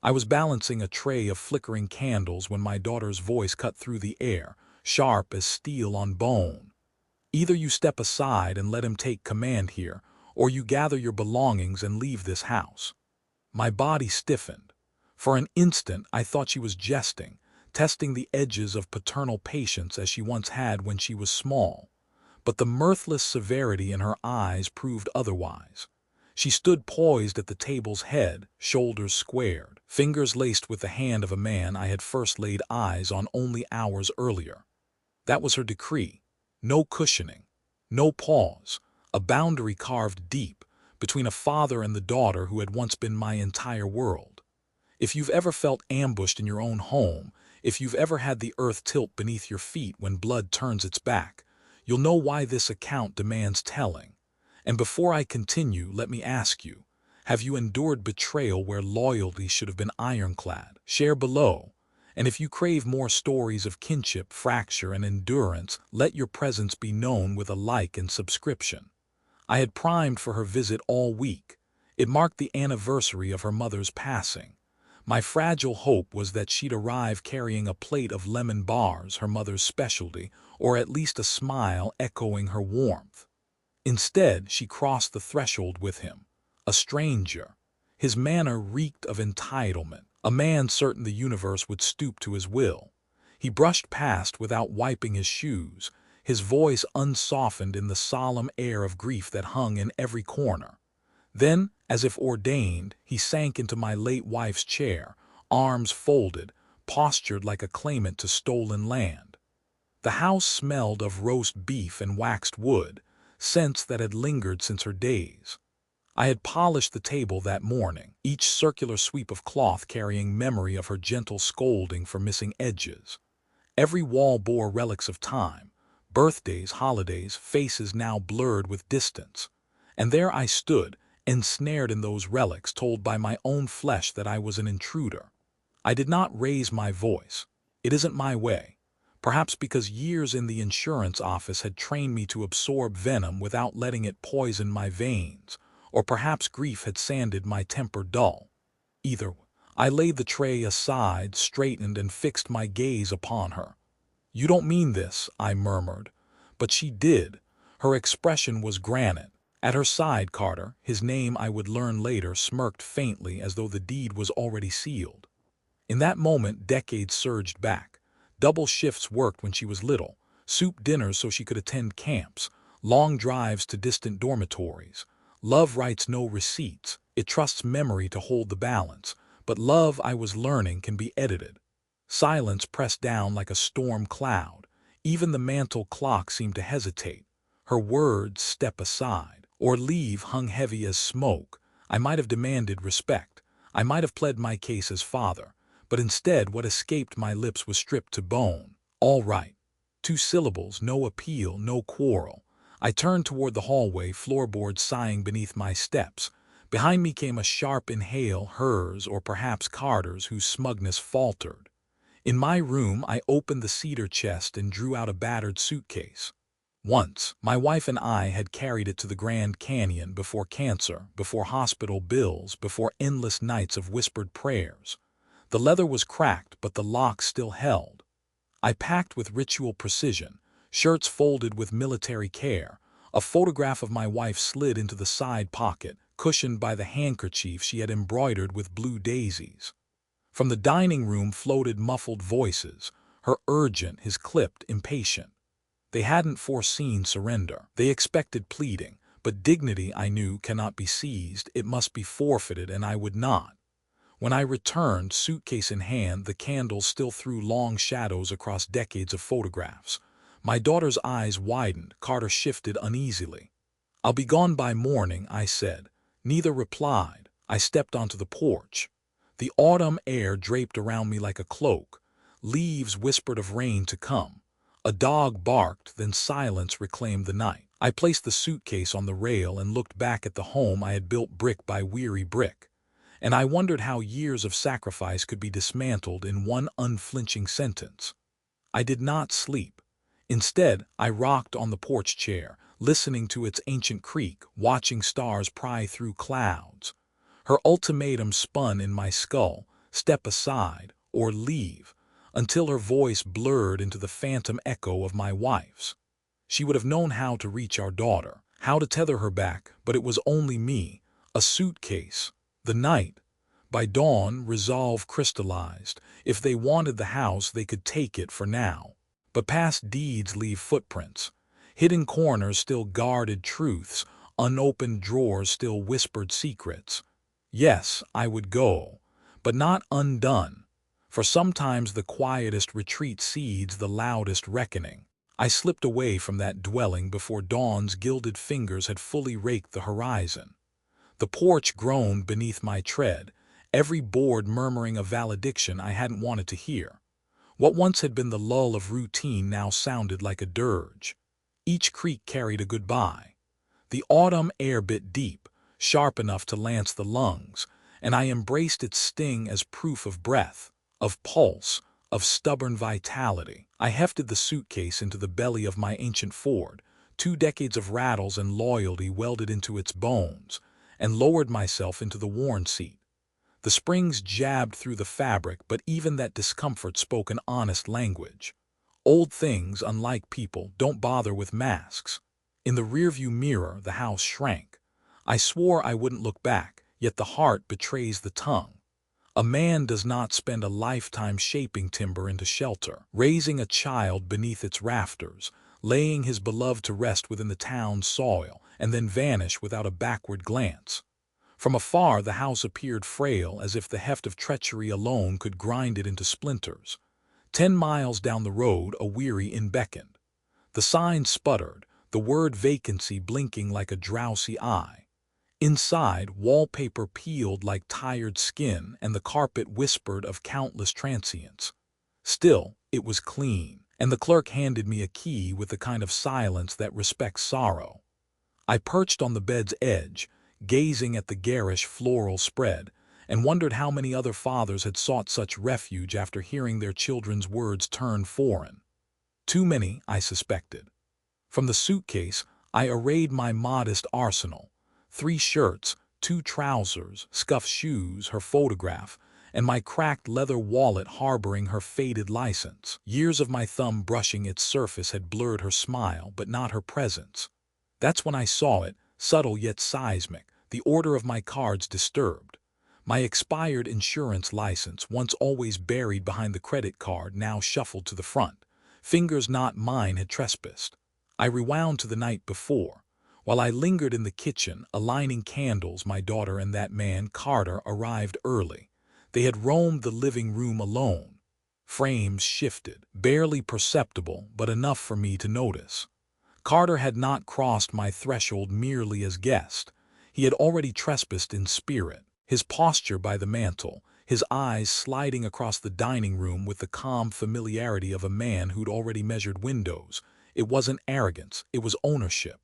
I was balancing a tray of flickering candles when my daughter's voice cut through the air, sharp as steel on bone. Either you step aside and let him take command here, or you gather your belongings and leave this house. My body stiffened. For an instant I thought she was jesting, testing the edges of paternal patience as she once had when she was small. But the mirthless severity in her eyes proved otherwise. She stood poised at the table's head, shoulders squared, fingers laced with the hand of a man I had first laid eyes on only hours earlier. That was her decree. No cushioning, no pause, a boundary carved deep between a father and the daughter who had once been my entire world. If you've ever felt ambushed in your own home, if you've ever had the earth tilt beneath your feet when blood turns its back, you'll know why this account demands telling. And before I continue, let me ask you, have you endured betrayal where loyalty should have been ironclad? Share below. And if you crave more stories of kinship, fracture, and endurance, let your presence be known with a like and subscription. I had primed for her visit all week. It marked the anniversary of her mother's passing. My fragile hope was that she'd arrive carrying a plate of lemon bars, her mother's specialty, or at least a smile echoing her warmth. Instead, she crossed the threshold with him, a stranger. His manner reeked of entitlement, a man certain the universe would stoop to his will. He brushed past without wiping his shoes, his voice unsoftened in the solemn air of grief that hung in every corner. Then, as if ordained, he sank into my late wife's chair, arms folded, postured like a claimant to stolen land. The house smelled of roast beef and waxed wood, scents that had lingered since her days. I had polished the table that morning, each circular sweep of cloth carrying memory of her gentle scolding for missing edges. Every wall bore relics of time, birthdays, holidays, faces now blurred with distance. And there I stood, ensnared in those relics, told by my own flesh that I was an intruder. I did not raise my voice. It isn't my way. Perhaps because years in the insurance office had trained me to absorb venom without letting it poison my veins, or perhaps grief had sanded my temper dull. Either way, I laid the tray aside, straightened, and fixed my gaze upon her. "You don't mean this," I murmured. But she did. Her expression was granite. At her side, Carter, his name I would learn later, smirked faintly as though the deed was already sealed. In that moment, decades surged back. Double shifts worked when she was little, soup dinners so she could attend camps, long drives to distant dormitories. Love writes no receipts, it trusts memory to hold the balance, but love, I was learning, can be edited. Silence pressed down like a storm cloud. Even the mantel clock seemed to hesitate. Her words, "step aside," or "leave," hung heavy as smoke. I might have demanded respect. I might have pled my case as father. But instead, what escaped my lips was stripped to bone. "All right." 2 syllables, no appeal, no quarrel. I turned toward the hallway, floorboards sighing beneath my steps. Behind me came a sharp inhale, hers or perhaps Carter's, whose smugness faltered. In my room, I opened the cedar chest and drew out a battered suitcase. Once, my wife and I had carried it to the Grand Canyon before cancer, before hospital bills, before endless nights of whispered prayers. The leather was cracked, but the lock still held. I packed with ritual precision, shirts folded with military care. A photograph of my wife slid into the side pocket, cushioned by the handkerchief she had embroidered with blue daisies. From the dining room floated muffled voices, her urgent, his clipped, impatient. They hadn't foreseen surrender. They expected pleading, but dignity, I knew, cannot be seized. It must be forfeited, and I would not. When I returned, suitcase in hand, the candles still threw long shadows across decades of photographs. My daughter's eyes widened. Carter shifted uneasily. "I'll be gone by morning," I said. Neither replied. I stepped onto the porch. The autumn air draped around me like a cloak. Leaves whispered of rain to come. A dog barked, then silence reclaimed the night. I placed the suitcase on the rail and looked back at the home I had built brick by weary brick. And I wondered how years of sacrifice could be dismantled in one unflinching sentence. I did not sleep. Instead, I rocked on the porch chair, listening to its ancient creak, watching stars pry through clouds. Her ultimatum spun in my skull, step aside, or leave, until her voice blurred into the phantom echo of my wife's. She would have known how to reach our daughter, how to tether her back, but it was only me, a suitcase. The night. By dawn, resolve crystallized. If they wanted the house, they could take it for now. But past deeds leave footprints. Hidden corners still guarded truths, unopened drawers still whispered secrets. Yes, I would go, but not undone. For sometimes the quietest retreat seeds the loudest reckoning. I slipped away from that dwelling before dawn's gilded fingers had fully raked the horizon. The porch groaned beneath my tread, every board murmuring a valediction I hadn't wanted to hear. What once had been the lull of routine now sounded like a dirge. Each creak carried a goodbye. The autumn air bit deep, sharp enough to lance the lungs, and I embraced its sting as proof of breath, of pulse, of stubborn vitality. I hefted the suitcase into the belly of my ancient Ford, 2 decades of rattles and loyalty welded into its bones, and lowered myself into the worn seat. The springs jabbed through the fabric, but even that discomfort spoke an honest language. Old things, unlike people, don't bother with masks. In the rearview mirror, the house shrank. I swore I wouldn't look back, yet the heart betrays the tongue. A man does not spend a lifetime shaping timber into shelter, raising a child beneath its rafters, laying his beloved to rest within the town's soil, and then vanish without a backward glance. From afar, the house appeared frail, as if the heft of treachery alone could grind it into splinters. 10 miles down the road, a weary inn beckoned. The sign sputtered, the word vacancy blinking like a drowsy eye. Inside, wallpaper peeled like tired skin, and the carpet whispered of countless transients. Still, it was clean, and the clerk handed me a key with the kind of silence that respects sorrow. I perched on the bed's edge, gazing at the garish floral spread, and wondered how many other fathers had sought such refuge after hearing their children's words turn foreign. Too many, I suspected. From the suitcase, I arrayed my modest arsenal: 3 shirts, 2 trousers, scuffed shoes, her photograph, and my cracked leather wallet harboring her faded license. Years of my thumb brushing its surface had blurred her smile, but not her presence. That's when I saw it, subtle yet seismic, the order of my cards disturbed. My expired insurance license, once always buried behind the credit card, now shuffled to the front. Fingers not mine had trespassed. I rewound to the night before. While I lingered in the kitchen, aligning candles, my daughter and that man, Carter, arrived early. They had roamed the living room alone. Frames shifted, barely perceptible, but enough for me to notice. Carter had not crossed my threshold merely as guest. He had already trespassed in spirit. His posture by the mantel, his eyes sliding across the dining room with the calm familiarity of a man who'd already measured windows. It wasn't arrogance, it was ownership.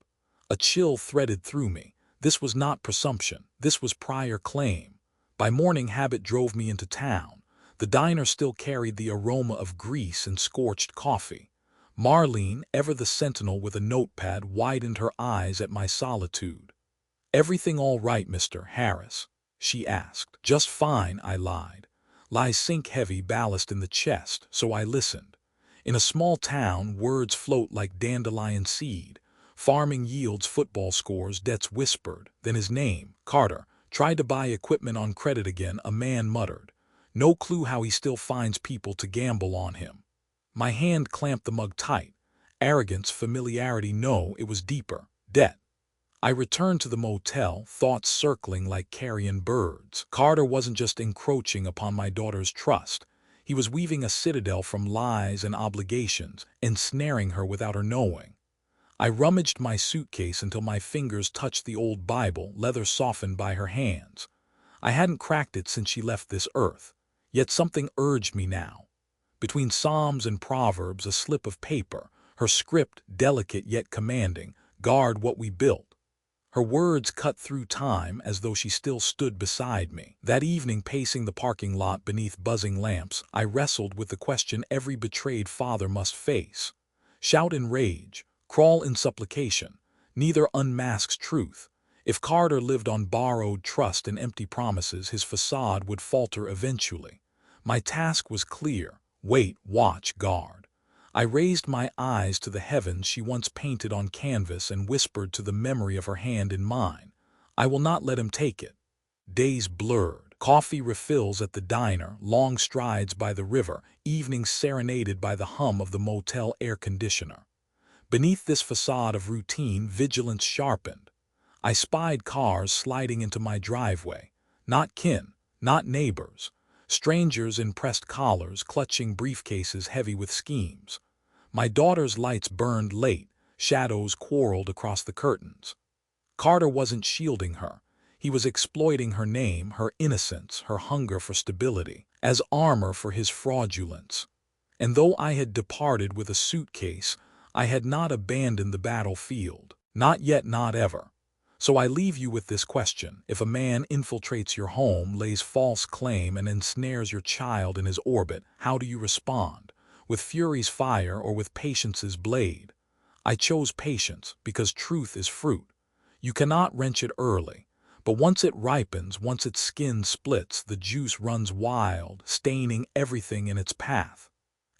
A chill threaded through me. This was not presumption, this was prior claim. By morning, habit drove me into town. The diner still carried the aroma of grease and scorched coffee. Marlene, ever the sentinel with a notepad, widened her eyes at my solitude. "Everything all right, Mr. Harris?" she asked. "Just fine," I lied. Lies sink heavy ballast in the chest, so I listened. In a small town, words float like dandelion seed. Farming yields football scores, debts whispered. Then his name, Carter. Tried to buy equipment on credit again, a man muttered. No clue how he still finds people to gamble on him. My hand clamped the mug tight. Arrogance, familiarity, no, it was deeper. Debt. I returned to the motel, thoughts circling like carrion birds. Carter wasn't just encroaching upon my daughter's trust. He was weaving a citadel from lies and obligations, ensnaring her without her knowing. I rummaged my suitcase until my fingers touched the old Bible, leather softened by her hands. I hadn't cracked it since she left this earth. Yet something urged me now. Between Psalms and Proverbs, a slip of paper, her script, delicate yet commanding, "Guard what we built." Her words cut through time as though she still stood beside me. That evening, pacing the parking lot beneath buzzing lamps, I wrestled with the question every betrayed father must face. Shout in rage, crawl in supplication. Neither unmasks truth. If Carter lived on borrowed trust and empty promises, his facade would falter eventually. My task was clear: wait, watch, guard. I raised my eyes to the heavens she once painted on canvas and whispered to the memory of her hand in mine, I will not let him take it. Days blurred, coffee refills at the diner, long strides by the river, evenings serenaded by the hum of the motel air conditioner. Beneath this facade of routine, vigilance sharpened. I spied cars sliding into my driveway. Not kin, not neighbors. Strangers in pressed collars, clutching briefcases heavy with schemes. My daughter's lights burned late, shadows quarreled across the curtains. Carter wasn't shielding her. He was exploiting her name, her innocence, her hunger for stability, as armor for his fraudulence. And though I had departed with a suitcase, I had not abandoned the battlefield. Not yet, not ever. So I leave you with this question. If a man infiltrates your home, lays false claim, and ensnares your child in his orbit, how do you respond? With fury's fire or with patience's blade? I chose patience because truth is fruit. You cannot wrench it early, but once it ripens, once its skin splits, the juice runs wild, staining everything in its path.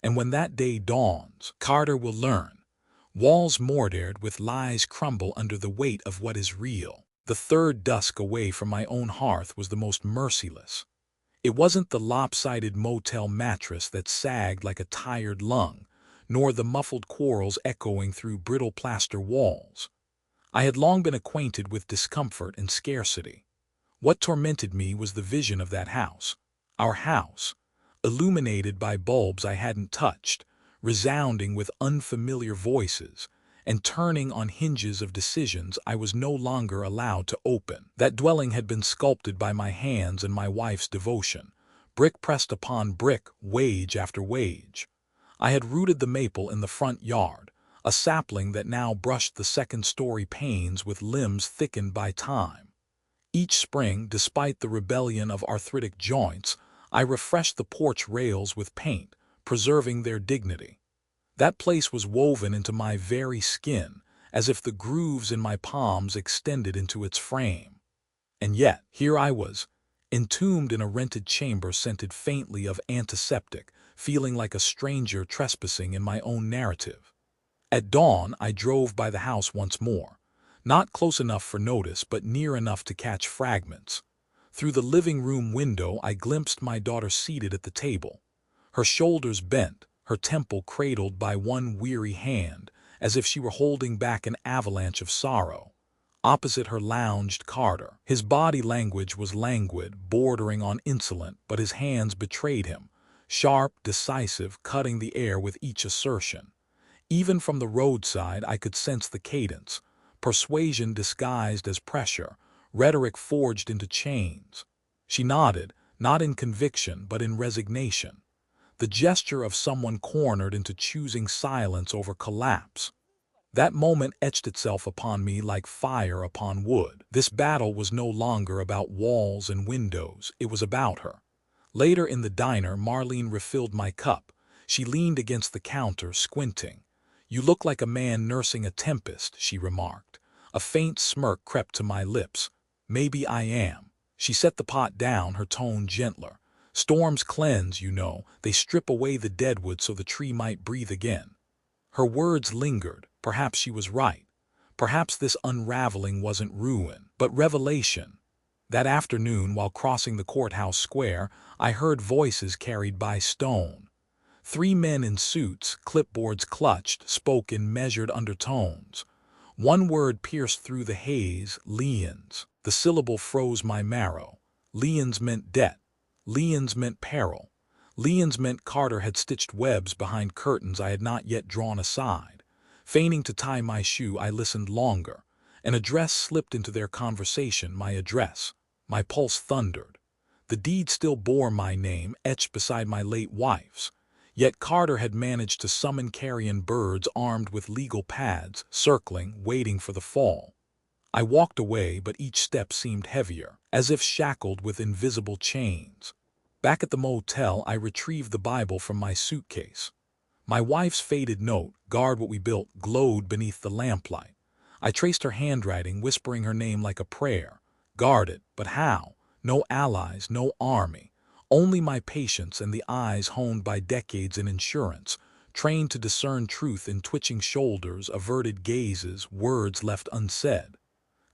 And when that day dawns, Carter will learn. Walls mortared with lies crumble under the weight of what is real. The third dusk away from my own hearth was the most merciless. It wasn't the lopsided motel mattress that sagged like a tired lung, nor the muffled quarrels echoing through brittle plaster walls. I had long been acquainted with discomfort and scarcity. What tormented me was the vision of that house. Our house, illuminated by bulbs I hadn't touched, resounding with unfamiliar voices, and turning on hinges of decisions I was no longer allowed to open. That dwelling had been sculpted by my hands and my wife's devotion, brick pressed upon brick, wage after wage. I had rooted the maple in the front yard, a sapling that now brushed the second-story panes with limbs thickened by time. Each spring, despite the rebellion of arthritic joints, I refreshed the porch rails with paint, preserving their dignity. That place was woven into my very skin, as if the grooves in my palms extended into its frame. And yet, here I was, entombed in a rented chamber scented faintly of antiseptic, feeling like a stranger trespassing in my own narrative. At dawn, I drove by the house once more, not close enough for notice, but near enough to catch fragments. Through the living room window, I glimpsed my daughter seated at the table, her shoulders bent, her temple cradled by one weary hand, as if she were holding back an avalanche of sorrow. Opposite her lounged Carter. His body language was languid, bordering on insolent, but his hands betrayed him, sharp, decisive, cutting the air with each assertion. Even from the roadside I could sense the cadence, persuasion disguised as pressure, rhetoric forged into chains. She nodded, not in conviction but in resignation, the gesture of someone cornered into choosing silence over collapse. That moment etched itself upon me like fire upon wood. This battle was no longer about walls and windows, it was about her. Later in the diner, Marlene refilled my cup. She leaned against the counter, squinting. "You look like a man nursing a tempest," she remarked. A faint smirk crept to my lips. "Maybe I am." She set the pot down, her tone gentler. "Storms cleanse, you know. They strip away the deadwood so the tree might breathe again." Her words lingered. Perhaps she was right. Perhaps this unraveling wasn't ruin, but revelation. That afternoon, while crossing the courthouse square, I heard voices carried by stone. 3 men in suits, clipboards clutched, spoke in measured undertones. One word pierced through the haze: liens. The syllable froze my marrow. Liens meant debt. Liens meant peril. Liens meant Carter had stitched webs behind curtains I had not yet drawn aside. Feigning to tie my shoe, I listened longer. An address slipped into their conversation, my address. My pulse thundered. The deed still bore my name, etched beside my late wife's. Yet Carter had managed to summon carrion birds armed with legal pads, circling, waiting for the fall. I walked away, but each step seemed heavier, as if shackled with invisible chains. Back at the motel, I retrieved the Bible from my suitcase. My wife's faded note, "Guard what we built," glowed beneath the lamplight. I traced her handwriting, whispering her name like a prayer. Guarded, but how? No allies, no army. Only my patience and the eyes honed by decades in insurance, trained to discern truth in twitching shoulders, averted gazes, words left unsaid.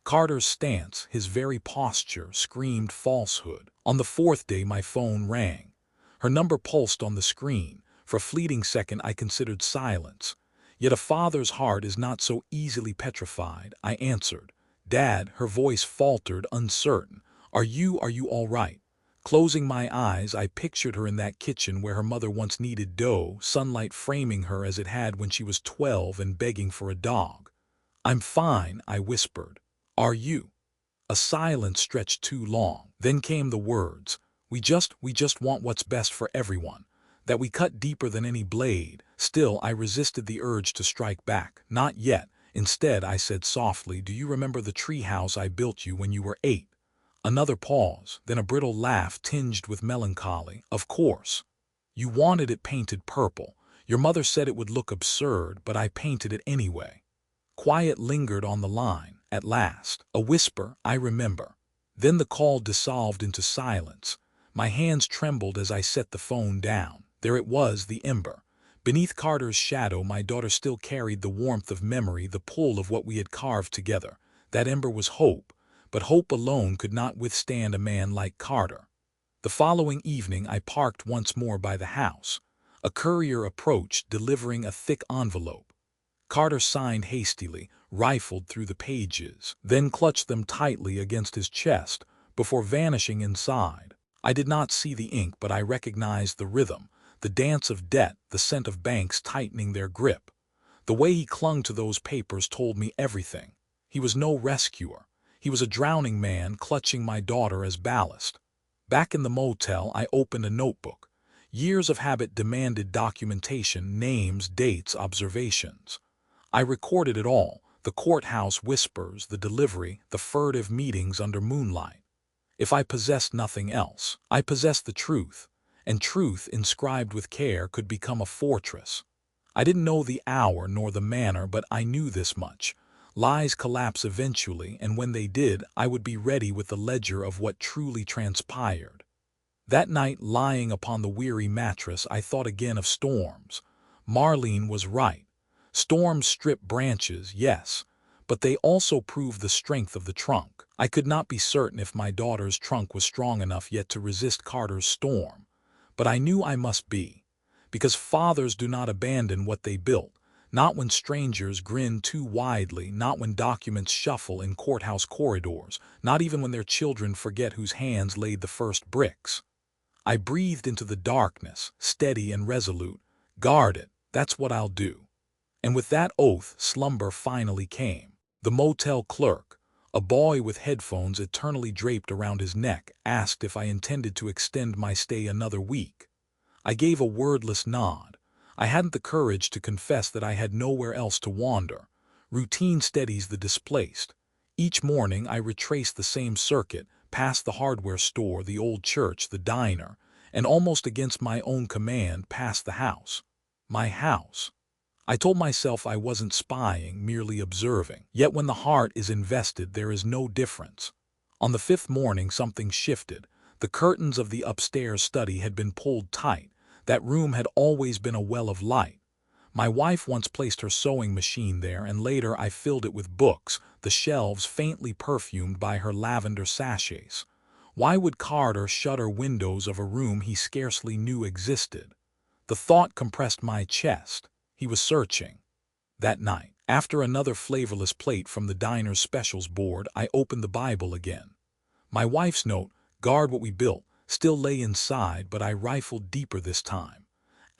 Carter's stance, his very posture, screamed falsehood. On the fourth day my phone rang. Her number pulsed on the screen. For a fleeting second I considered silence. Yet a father's heart is not so easily petrified. I answered. "Dad," her voice faltered, uncertain. Are you all right?" Closing my eyes, I pictured her in that kitchen where her mother once kneaded dough, sunlight framing her as it had when she was 12 and begging for a dog. "I'm fine," I whispered. "Are you?" A silence stretched too long. Then came the words, we just want what's best for everyone." That we cut deeper than any blade. Still, I resisted the urge to strike back. "Not yet." Instead, I said softly, "Do you remember the treehouse I built you when you were 8? Another pause, then a brittle laugh tinged with melancholy. "Of course. You wanted it painted purple. Your mother said it would look absurd, but I painted it anyway." Quiet lingered on the line. At last, a whisper, "I remember." Then the call dissolved into silence. My hands trembled as I set the phone down. There it was, the ember. Beneath Carter's shadow, my daughter still carried the warmth of memory, the pull of what we had carved together. That ember was hope, but hope alone could not withstand a man like Carter. The following evening I parked once more by the house. A courier approached, delivering a thick envelope. Carter signed hastily, rifled through the pages, then clutched them tightly against his chest before vanishing inside. I did not see the ink, but I recognized the rhythm, the dance of debt, the scent of banks tightening their grip. The way he clung to those papers told me everything. He was no rescuer. He was a drowning man clutching my daughter as ballast. Back in the motel, I opened a notebook. Years of habit demanded documentation, names, dates, observations. I recorded it all, the courthouse whispers, the delivery, the furtive meetings under moonlight. If I possessed nothing else, I possessed the truth, and truth inscribed with care could become a fortress. I didn't know the hour nor the manner, but I knew this much. Lies collapse eventually, and when they did, I would be ready with the ledger of what truly transpired. That night, lying upon the weary mattress, I thought again of storms. Marlene was right. Storms strip branches, yes, but they also prove the strength of the trunk. I could not be certain if my daughter's trunk was strong enough yet to resist Carter's storm, but I knew I must be, because fathers do not abandon what they built, not when strangers grin too widely, not when documents shuffle in courthouse corridors, not even when their children forget whose hands laid the first bricks. I breathed into the darkness, steady and resolute. "Guard it, that's what I'll do." And with that oath, slumber finally came. The motel clerk, a boy with headphones eternally draped around his neck, asked if I intended to extend my stay another week. I gave a wordless nod. I hadn't the courage to confess that I had nowhere else to wander. Routine steadies the displaced. Each morning I retraced the same circuit, past the hardware store, the old church, the diner, and almost against my own command, past the house. My house. I told myself I wasn't spying, merely observing. Yet when the heart is invested, there is no difference. On the fifth morning, something shifted. The curtains of the upstairs study had been pulled tight. That room had always been a well of light. My wife once placed her sewing machine there, and later I filled it with books, the shelves faintly perfumed by her lavender sachets. Why would Carter shutter windows of a room he scarcely knew existed? The thought compressed my chest. He was searching. That night, after another flavorless plate from the diner's specials board, I opened the Bible again. My wife's note, "Guard what we built," still lay inside, but I rifled deeper this time.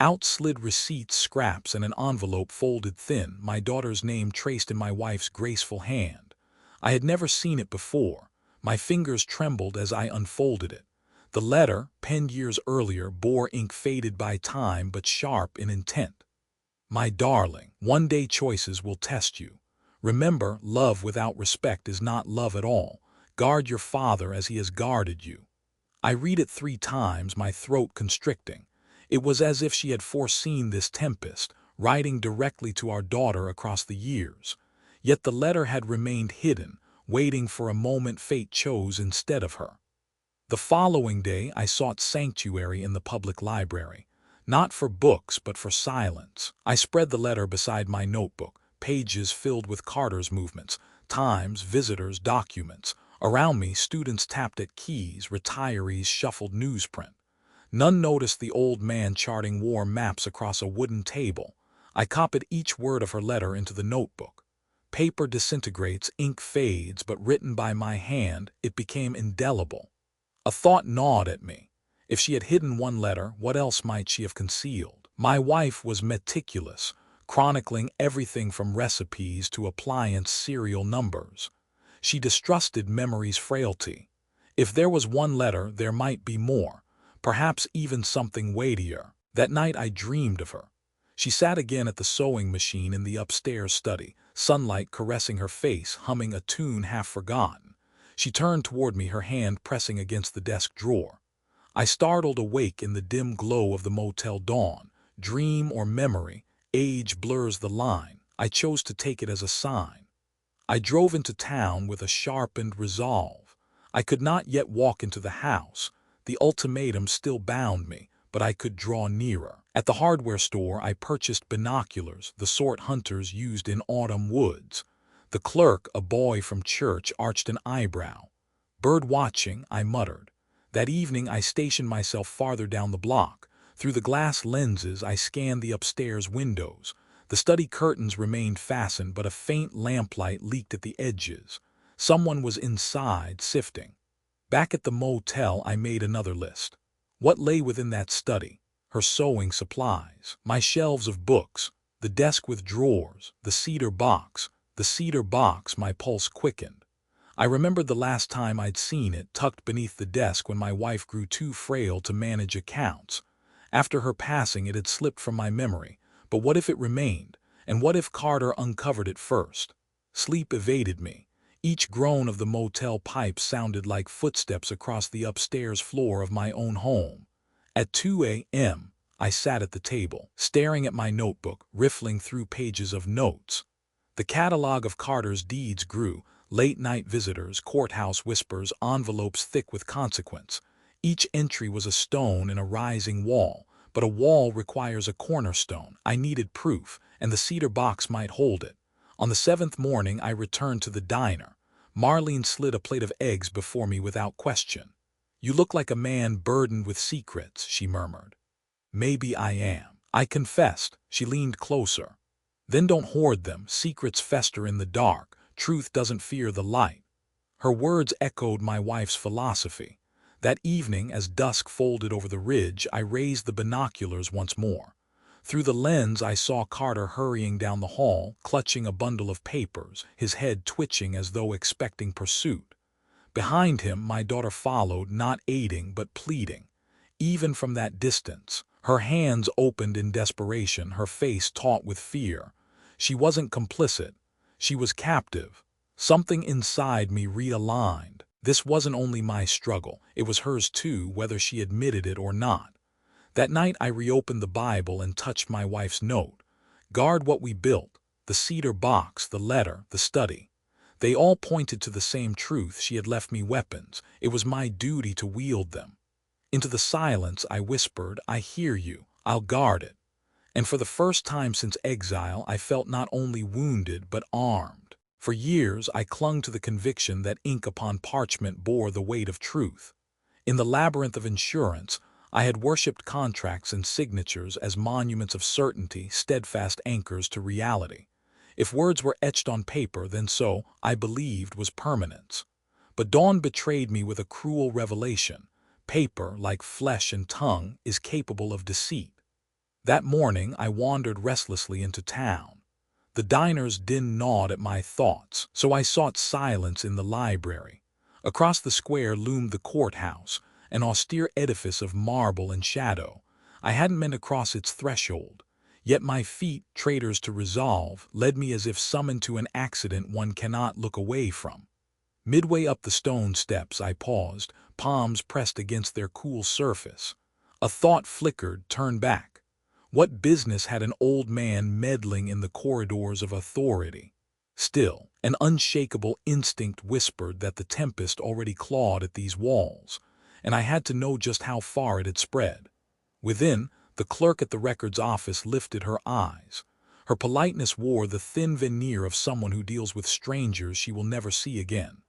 Out slid receipts, scraps, and an envelope folded thin, my daughter's name traced in my wife's graceful hand. I had never seen it before. My fingers trembled as I unfolded it. The letter, penned years earlier, bore ink faded by time but sharp in intent. "My darling, one day choices will test you. Remember, love without respect is not love at all. Guard your father as he has guarded you." I read it 3 times, my throat constricting. It was as if she had foreseen this tempest, writing directly to our daughter across the years. Yet the letter had remained hidden, waiting for a moment fate chose instead of her. The following day I sought sanctuary in the public library, not for books but for silence. I spread the letter beside my notebook, pages filled with Carter's movements, times, visitors, documents. Around me, students tapped at keys, retirees shuffled newsprint. None noticed the old man charting war maps across a wooden table. I copied each word of her letter into the notebook. Paper disintegrates, ink fades, but written by my hand, it became indelible. A thought gnawed at me. If she had hidden one letter, what else might she have concealed? My wife was meticulous, chronicling everything from recipes to appliance serial numbers. She distrusted memory's frailty. If there was one letter, there might be more, perhaps even something weightier. That night I dreamed of her. She sat again at the sewing machine in the upstairs study, sunlight caressing her face, humming a tune half forgotten. She turned toward me, her hand pressing against the desk drawer. I startled awake in the dim glow of the motel dawn. Dream or memory, age blurs the line. I chose to take it as a sign. I drove into town with a sharpened resolve. I could not yet walk into the house. The ultimatum still bound me, but I could draw nearer. At the hardware store, I purchased binoculars, the sort hunters used in autumn woods. The clerk, a boy from church, arched an eyebrow. "Bird watching," I muttered. That evening I stationed myself farther down the block. Through the glass lenses I scanned the upstairs windows. The study curtains remained fastened, but a faint lamplight leaked at the edges. Someone was inside, sifting. Back at the motel I made another list. What lay within that study? Her sewing supplies, my shelves of books, the desk with drawers, the cedar box. My pulse quickened. I remembered the last time I'd seen it, tucked beneath the desk when my wife grew too frail to manage accounts. After her passing it had slipped from my memory, but what if it remained? And what if Carter uncovered it first? Sleep evaded me. Each groan of the motel pipes sounded like footsteps across the upstairs floor of my own home. At 2 a.m., I sat at the table, staring at my notebook, riffling through pages of notes. The catalog of Carter's deeds grew: late-night visitors, courthouse whispers, envelopes thick with consequence. Each entry was a stone in a rising wall, but a wall requires a cornerstone. I needed proof, and the cedar box might hold it. On the 7th morning, I returned to the diner. Marlene slid a plate of eggs before me without question. "You look like a man burdened with secrets," she murmured. "Maybe I am," I confessed. She leaned closer. "Then don't hoard them. Secrets fester in the dark. Truth doesn't fear the light." Her words echoed my wife's philosophy. That evening, as dusk folded over the ridge, I raised the binoculars once more. Through the lens I saw Carter hurrying down the hall, clutching a bundle of papers, his head twitching as though expecting pursuit. Behind him, my daughter followed, not aiding but pleading. Even from that distance, her hands opened in desperation, her face taut with fear. She wasn't complicit. She was captive. Something inside me realigned. This wasn't only my struggle, it was hers too, whether she admitted it or not. That night I reopened the Bible and touched my wife's note. Guard what we built: the cedar box, the letter, the study. They all pointed to the same truth. She had left me weapons. It was my duty to wield them. Into the silence I whispered, "I hear you. I'll guard it." And for the first time since exile, I felt not only wounded but armed. For years I clung to the conviction that ink upon parchment bore the weight of truth. In the labyrinth of insurance, I had worshipped contracts and signatures as monuments of certainty, steadfast anchors to reality. If words were etched on paper, then so, I believed, was permanence. But dawn betrayed me with a cruel revelation. Paper, like flesh and tongue, is capable of deceit. That morning I wandered restlessly into town. The diner's din gnawed at my thoughts, so I sought silence in the library. Across the square loomed the courthouse, an austere edifice of marble and shadow. I hadn't meant to cross its threshold, yet my feet, traitors to resolve, led me as if summoned to an accident one cannot look away from. Midway up the stone steps I paused, palms pressed against their cool surface. A thought flickered, turned back. What business had an old man meddling in the corridors of authority? Still, an unshakable instinct whispered that the tempest already clawed at these walls, and I had to know just how far it had spread. Within, the clerk at the records office lifted her eyes. Her politeness wore the thin veneer of someone who deals with strangers she will never see again.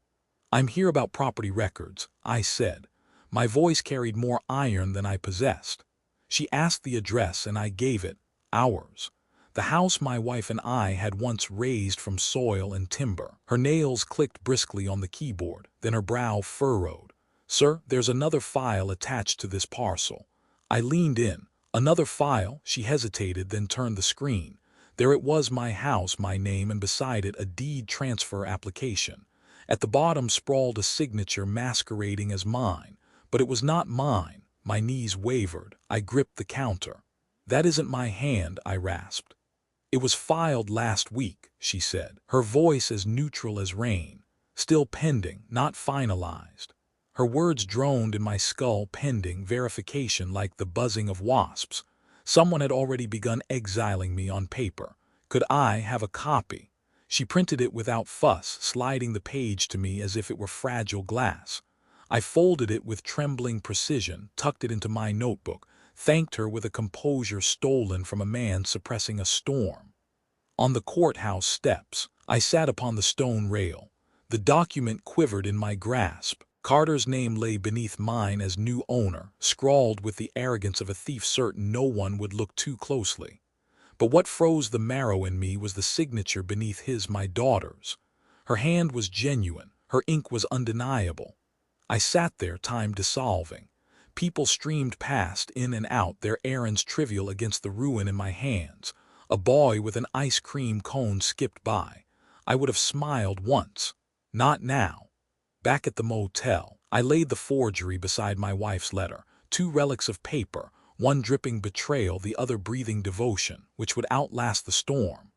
"I'm here about property records," I said. My voice carried more iron than I possessed. She asked the address and I gave it. Ours. The house my wife and I had once raised from soil and timber. Her nails clicked briskly on the keyboard, then her brow furrowed. "Sir, there's another file attached to this parcel." I leaned in. "Another file?" She hesitated, then turned the screen. There it was, my house, my name, and beside it a deed transfer application. At the bottom sprawled a signature masquerading as mine, but it was not mine. My knees wavered. I gripped the counter. "That isn't my hand," I rasped. "It was filed last week," she said, her voice as neutral as rain. "Still pending, not finalized." Her words droned in my skull, pending verification, like the buzzing of wasps. Someone had already begun exiling me on paper. Could I have a copy? She printed it without fuss, sliding the page to me as if it were fragile glass. I folded it with trembling precision, tucked it into my notebook, thanked her with a composure stolen from a man suppressing a storm. On the courthouse steps, I sat upon the stone rail. The document quivered in my grasp. Carter's name lay beneath mine as new owner, scrawled with the arrogance of a thief certain no one would look too closely. But what froze the marrow in me was the signature beneath his, my daughter's. Her hand was genuine, her ink was undeniable. I sat there, time dissolving. People streamed past, in and out, their errands trivial against the ruin in my hands. A boy with an ice cream cone skipped by. I would have smiled once. Not now. Back at the motel, I laid the forgery beside my wife's letter, two relics of paper, one dripping betrayal, the other breathing devotion, which would outlast the storm.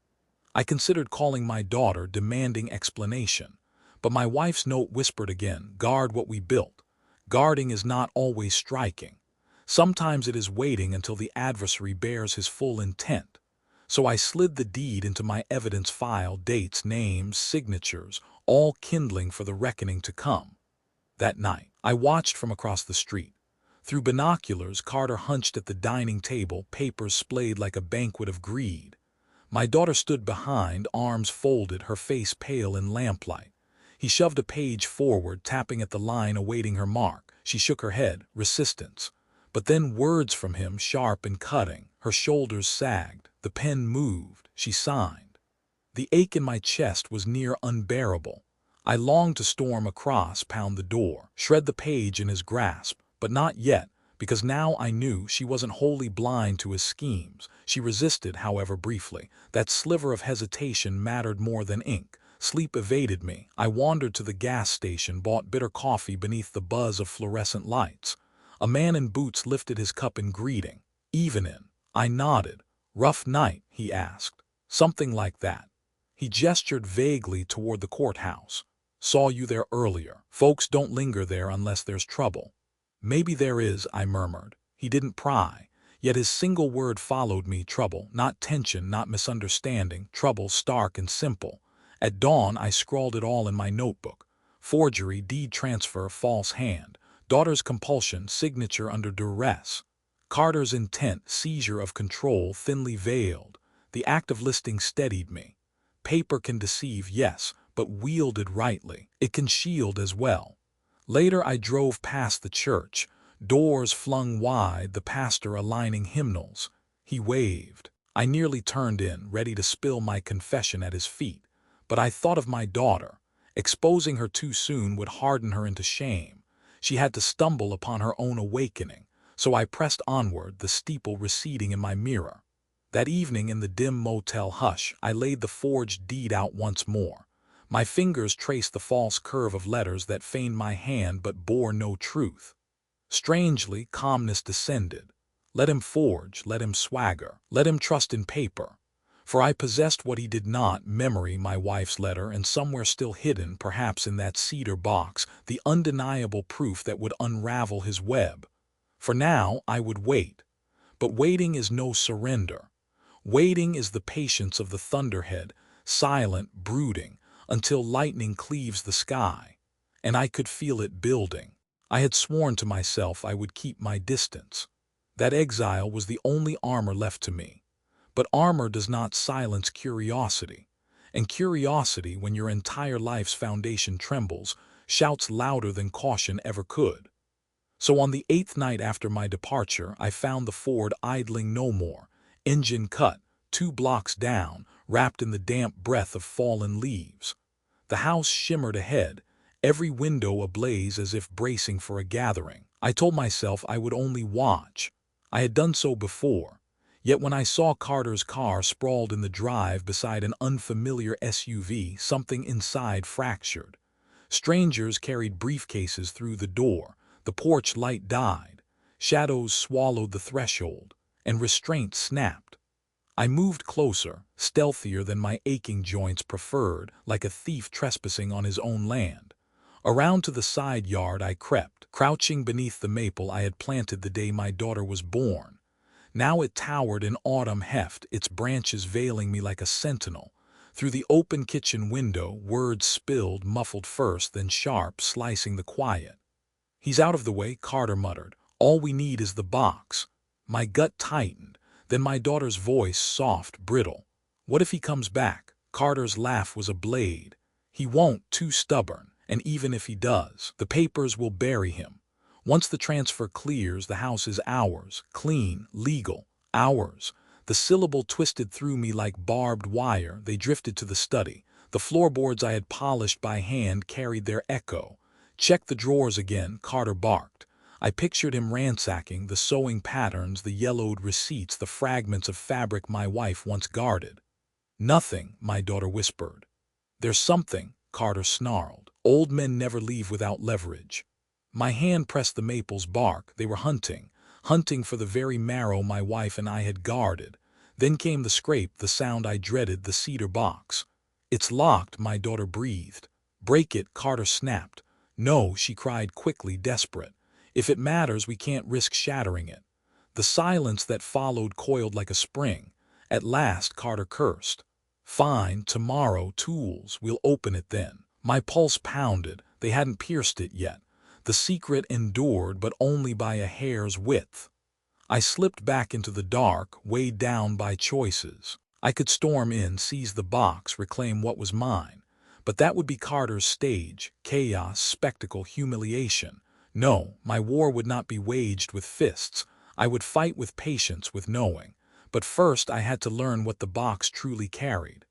I considered calling my daughter, demanding explanation. But my wife's note whispered again, "Guard what we built." Guarding is not always striking. Sometimes it is waiting until the adversary bears his full intent. So I slid the deed into my evidence file, dates, names, signatures, all kindling for the reckoning to come. That night, I watched from across the street. Through binoculars, Carter hunched at the dining table, papers splayed like a banquet of greed. My daughter stood behind, arms folded, her face pale in lamplight. He shoved a page forward, tapping at the line awaiting her mark. She shook her head, resistance. But then words from him, sharp and cutting. Her shoulders sagged. The pen moved. She signed. The ache in my chest was near unbearable. I longed to storm across, pound the door, shred the page in his grasp, but not yet, because now I knew she wasn't wholly blind to his schemes. She resisted, however briefly. That sliver of hesitation mattered more than ink. Sleep evaded me. I wandered to the gas station, bought bitter coffee beneath the buzz of fluorescent lights. A man in boots lifted his cup in greeting. "Evenin'." I nodded. "Rough night?" he asked. "Something like that." He gestured vaguely toward the courthouse. "Saw you there earlier. Folks don't linger there unless there's trouble." "Maybe there is," I murmured. He didn't pry, yet his single word followed me. Trouble, not tension, not misunderstanding. Trouble, stark and simple. At dawn, I scrawled it all in my notebook. Forgery, deed transfer, false hand. Daughter's compulsion, signature under duress. Carter's intent, seizure of control, thinly veiled. The act of listing steadied me. Paper can deceive, yes, but wielded rightly, it can shield as well. Later I drove past the church, doors flung wide, the pastor aligning hymnals. He waved. I nearly turned in, ready to spill my confession at his feet. But I thought of my daughter. Exposing her too soon would harden her into shame. She had to stumble upon her own awakening. So I pressed onward, the steeple receding in my mirror. That evening in the dim motel hush, I laid the forged deed out once more. My fingers traced the false curve of letters that feigned my hand but bore no truth. Strangely, calmness descended. Let him forge, let him swagger, let him trust in paper. For I possessed what he did not, memory, my wife's letter, and somewhere still hidden, perhaps in that cedar box, the undeniable proof that would unravel his web. For now, I would wait. But waiting is no surrender. Waiting is the patience of the thunderhead, silent, brooding, until lightning cleaves the sky. And I could feel it building. I had sworn to myself I would keep my distance. That exile was the only armor left to me. But armor does not silence curiosity. And curiosity, when your entire life's foundation trembles, shouts louder than caution ever could. So on the 8th night after my departure, I found the Ford idling no more, engine cut, 2 blocks down, wrapped in the damp breath of fallen leaves. The house shimmered ahead, every window ablaze as if bracing for a gathering. I told myself I would only watch. I had done so before. Yet when I saw Carter's car sprawled in the drive beside an unfamiliar SUV, something inside fractured. Strangers carried briefcases through the door. The porch light died. Shadows swallowed the threshold, and restraint snapped. I moved closer, stealthier than my aching joints preferred, like a thief trespassing on his own land. Around to the side yard I crept, crouching beneath the maple I had planted the day my daughter was born. Now it towered in autumn heft, its branches veiling me like a sentinel. Through the open kitchen window, words spilled, muffled first, then sharp, slicing the quiet. "He's out of the way," Carter muttered. "All we need is the box." My gut tightened. Then my daughter's voice, soft, brittle. "What if he comes back?" Carter's laugh was a blade. "He won't, too stubborn. And even if he does, the papers will bury him. Once the transfer clears, the house is ours, clean, legal, ours." The syllable twisted through me like barbed wire. They drifted to the study. The floorboards I had polished by hand carried their echo. "Check the drawers again," Carter barked. I pictured him ransacking the sewing patterns, the yellowed receipts, the fragments of fabric my wife once guarded. "Nothing," my daughter whispered. "There's something," Carter snarled. "Old men never leave without leverage." My hand pressed the maple's bark. They were hunting for the very marrow my wife and I had guarded. Then came the scrape, the sound I dreaded, the cedar box. "It's locked," my daughter breathed. "Break it," Carter snapped. "No," she cried quickly, desperate. "If it matters, we can't risk shattering it." The silence that followed coiled like a spring. At last Carter cursed. "Fine, tomorrow, tools, we'll open it then." My pulse pounded. They hadn't pierced it yet. The secret endured, but only by a hair's width. I slipped back into the dark, weighed down by choices. I could storm in, seize the box, reclaim what was mine. But that would be Carter's stage: chaos, spectacle, humiliation. No, my war would not be waged with fists. I would fight with patience, with knowing. But first I had to learn what the box truly carried.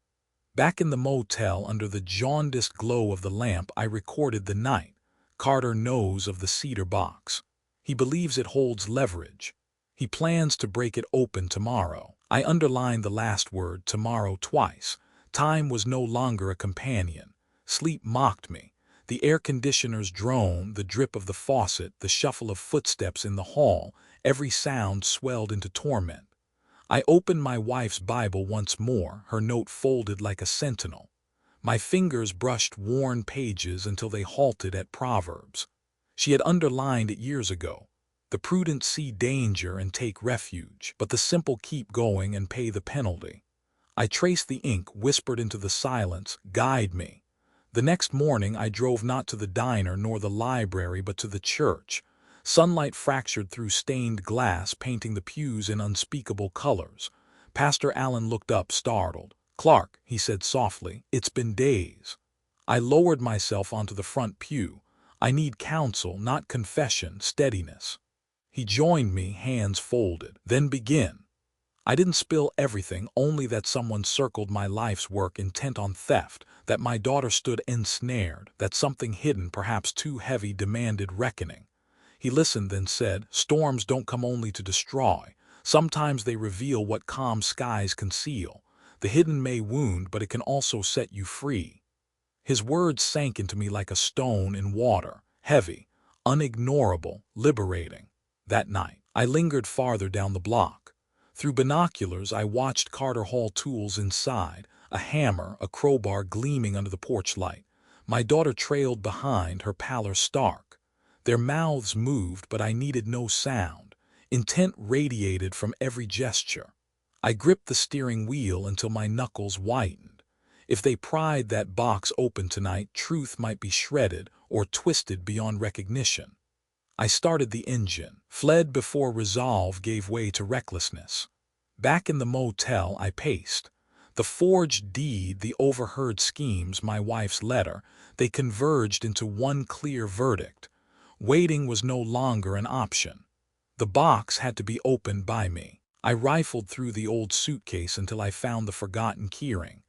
Back in the motel, under the jaundiced glow of the lamp, I recorded the night. Carter knows of the cedar box. He believes it holds leverage. He plans to break it open tomorrow. I underlined the last word, tomorrow, twice. Time was no longer a companion. Sleep mocked me. The air conditioner's drone, the drip of the faucet, the shuffle of footsteps in the hall, every sound swelled into torment. I opened my wife's Bible once more, her note folded like a sentinel. My fingers brushed worn pages until they halted at Proverbs. She had underlined it years ago. The prudent see danger and take refuge, but the simple keep going and pay the penalty. I traced the ink, whispered into the silence, "Guide me." The next morning I drove not to the diner nor the library but to the church. Sunlight fractured through stained glass, painting the pews in unspeakable colors. Pastor Allen looked up, startled. "Clark," he said softly, "it's been days." I lowered myself onto the front pew. "I need counsel, not confession, steadiness." He joined me, hands folded. "Then begin." I didn't spill everything, only that someone circled my life's work intent on theft, that my daughter stood ensnared, that something hidden, perhaps too heavy, demanded reckoning. He listened, then said, "Storms don't come only to destroy. Sometimes they reveal what calm skies conceal. The hidden may wound, but it can also set you free." His words sank into me like a stone in water, heavy, unignorable, liberating. That night, I lingered farther down the block. Through binoculars, I watched Carter haul tools inside, a hammer, a crowbar gleaming under the porch light. My daughter trailed behind, her pallor stark. Their mouths moved, but I needed no sound. Intent radiated from every gesture. I gripped the steering wheel until my knuckles whitened. If they pried that box open tonight, truth might be shredded or twisted beyond recognition. I started the engine, fled before resolve gave way to recklessness. Back in the motel, I paced. The forged deed, the overheard schemes, my wife's letter, they converged into one clear verdict. Waiting was no longer an option. The box had to be opened by me. I rifled through the old suitcase until I found the forgotten keyring.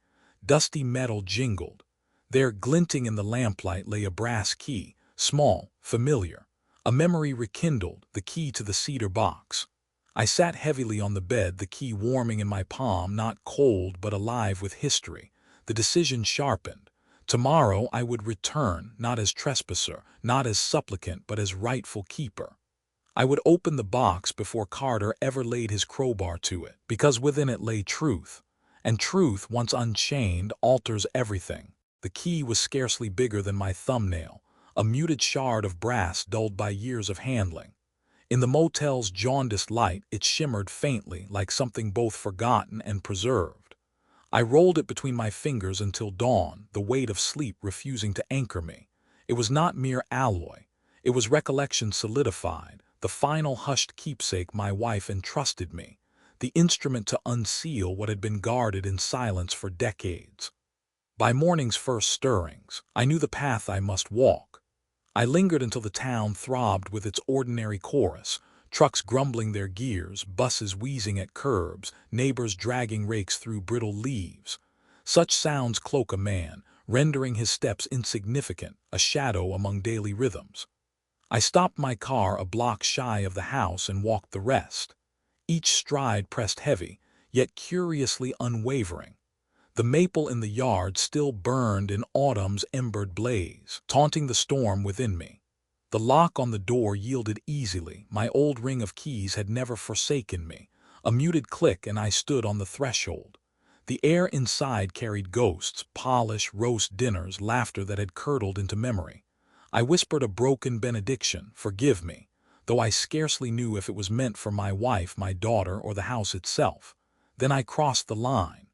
Dusty metal jingled. There, glinting in the lamplight, lay a brass key, small, familiar. A memory rekindled, the key to the cedar box. I sat heavily on the bed, the key warming in my palm, not cold but alive with history. The decision sharpened. Tomorrow I would return, not as trespasser, not as supplicant, but as rightful keeper. I would open the box before Carter ever laid his crowbar to it, because within it lay truth. And truth, once unchained, alters everything. The key was scarcely bigger than my thumbnail, a muted shard of brass dulled by years of handling. In the motel's jaundiced light, it shimmered faintly, like something both forgotten and preserved. I rolled it between my fingers until dawn, the weight of sleep refusing to anchor me. It was not mere alloy. It was recollection solidified, the final hushed keepsake my wife entrusted me, the instrument to unseal what had been guarded in silence for decades. By morning's first stirrings, I knew the path I must walk. I lingered until the town throbbed with its ordinary chorus, trucks grumbling their gears, buses wheezing at curbs, neighbors dragging rakes through brittle leaves. Such sounds cloak a man, rendering his steps insignificant, a shadow among daily rhythms. I stopped my car a block shy of the house and walked the rest. Each stride pressed heavy, yet curiously unwavering. The maple in the yard still burned in autumn's embered blaze, taunting the storm within me. The lock on the door yielded easily. My old ring of keys had never forsaken me. A muted click and I stood on the threshold. The air inside carried ghosts, polish, roast dinners, laughter that had curdled into memory. I whispered a broken benediction, "Forgive me," though I scarcely knew if it was meant for my wife, my daughter, or the house itself. Then I crossed the line.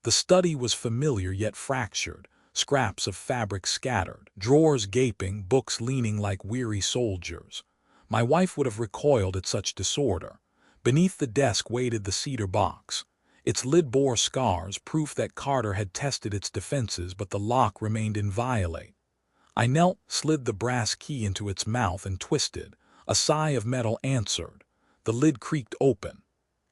The study was familiar yet fractured, scraps of fabric scattered, drawers gaping, books leaning like weary soldiers. My wife would have recoiled at such disorder. Beneath the desk waited the cedar box. Its lid bore scars, proof that Carter had tested its defenses, but the lock remained inviolate. I knelt, slid the brass key into its mouth and twisted. A sigh of metal answered. The lid creaked open.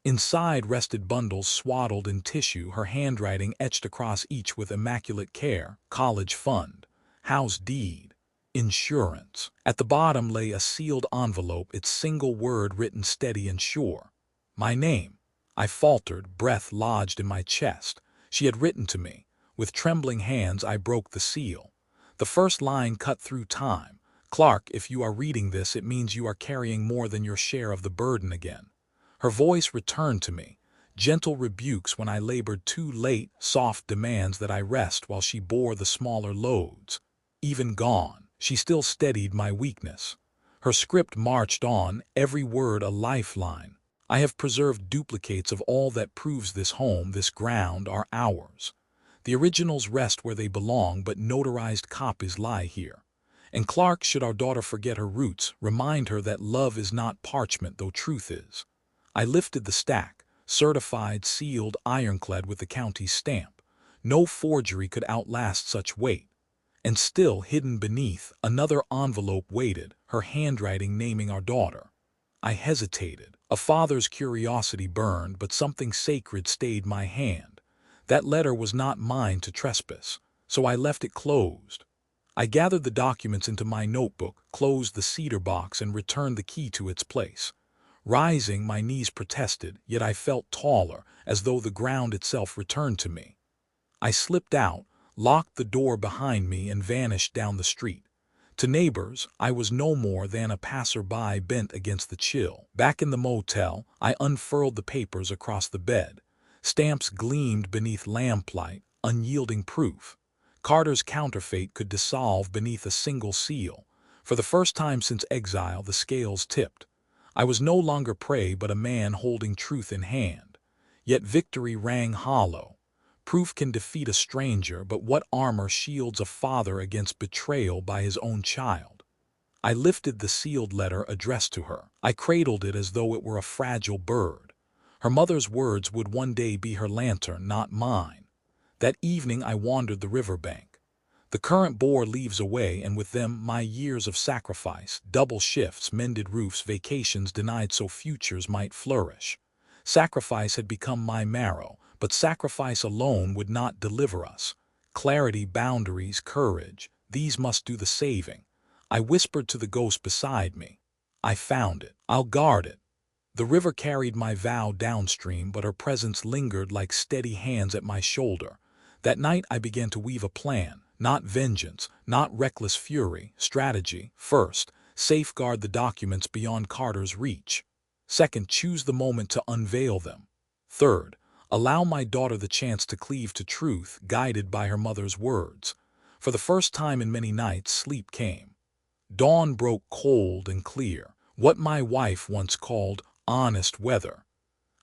Inside rested bundles swaddled in tissue, her handwriting etched across each with immaculate care: college fund, house deed, insurance. At the bottom lay a sealed envelope, its single word written steady and sure. My name. I faltered, breath lodged in my chest. She had written to me. With trembling hands I broke the seal. The first line cut through time. "Clark, if you are reading this, it means you are carrying more than your share of the burden again." Her voice returned to me, gentle rebukes when I labored too late, soft demands that I rest while she bore the smaller loads. Even gone, she still steadied my weakness. Her script marched on, every word a lifeline. I have preserved duplicates of all that proves this home, this ground, are ours. The originals rest where they belong, but notarized copies lie here. And Clark, should our daughter forget her roots, remind her that love is not parchment, though truth is. I lifted the stack, certified, sealed, ironclad with the county's stamp. No forgery could outlast such weight. And still, hidden beneath, another envelope waited, her handwriting naming our daughter. I hesitated. A father's curiosity burned, but something sacred stayed my hand. That letter was not mine to trespass, so I left it closed. I gathered the documents into my notebook, closed the cedar box, and returned the key to its place. Rising, my knees protested, yet I felt taller, as though the ground itself returned to me. I slipped out, locked the door behind me, and vanished down the street. To neighbors, I was no more than a passerby bent against the chill. Back in the motel, I unfurled the papers across the bed. Stamps gleamed beneath lamplight, unyielding proof. Carter's counterfeit could dissolve beneath a single seal. For the first time since exile, the scales tipped. I was no longer prey, but a man holding truth in hand. Yet victory rang hollow. Proof can defeat a stranger, but what armor shields a father against betrayal by his own child? I lifted the sealed letter addressed to her. I cradled it as though it were a fragile bird. Her mother's words would one day be her lantern, not mine. That evening I wandered the riverbank. The current bore leaves away, and with them my years of sacrifice, double shifts, mended roofs, vacations denied so futures might flourish. Sacrifice had become my marrow, but sacrifice alone would not deliver us. Clarity, boundaries, courage, these must do the saving. I whispered to the ghost beside me. I found it. I'll guard it. The river carried my vow downstream, but her presence lingered like steady hands at my shoulder. That night I began to weave a plan, not vengeance, not reckless fury, strategy. First, safeguard the documents beyond Carter's reach. Second, choose the moment to unveil them. Third, allow my daughter the chance to cleave to truth, guided by her mother's words. For the first time in many nights, sleep came. Dawn broke cold and clear, what my wife once called honest weather.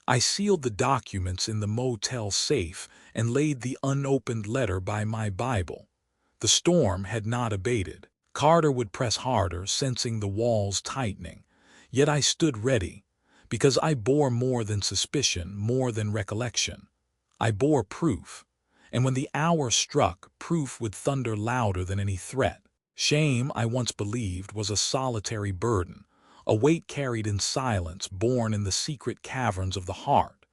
I sealed the documents in the motel safe and laid the unopened letter by my Bible. The storm had not abated. Carter would press harder, sensing the walls tightening. Yet I stood ready, because I bore more than suspicion, more than recollection. I bore proof, and when the hour struck, proof would thunder louder than any threat. Shame, I once believed, was a solitary burden, a weight carried in silence, borne in the secret caverns of the heart.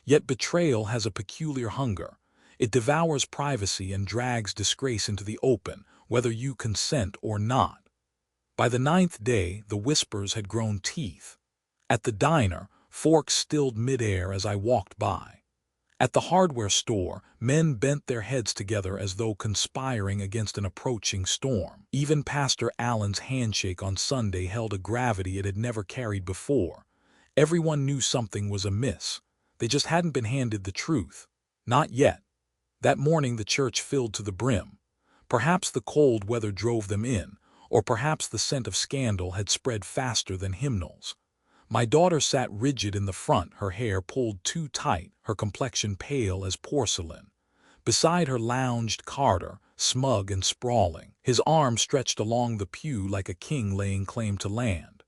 Yet betrayal has a peculiar hunger. It devours privacy and drags disgrace into the open, whether you consent or not. By the 9th day, the whispers had grown teeth. At the diner, forks stilled midair as I walked by. At the hardware store, men bent their heads together as though conspiring against an approaching storm. Even Pastor Allen's handshake on Sunday held a gravity it had never carried before. Everyone knew something was amiss. They just hadn't been handed the truth. Not yet. That morning the church filled to the brim. Perhaps the cold weather drove them in, or perhaps the scent of scandal had spread faster than hymnals. My daughter sat rigid in the front, her hair pulled too tight, her complexion pale as porcelain. Beside her lounged Carter, smug and sprawling, his arm stretched along the pew like a king laying claim to land.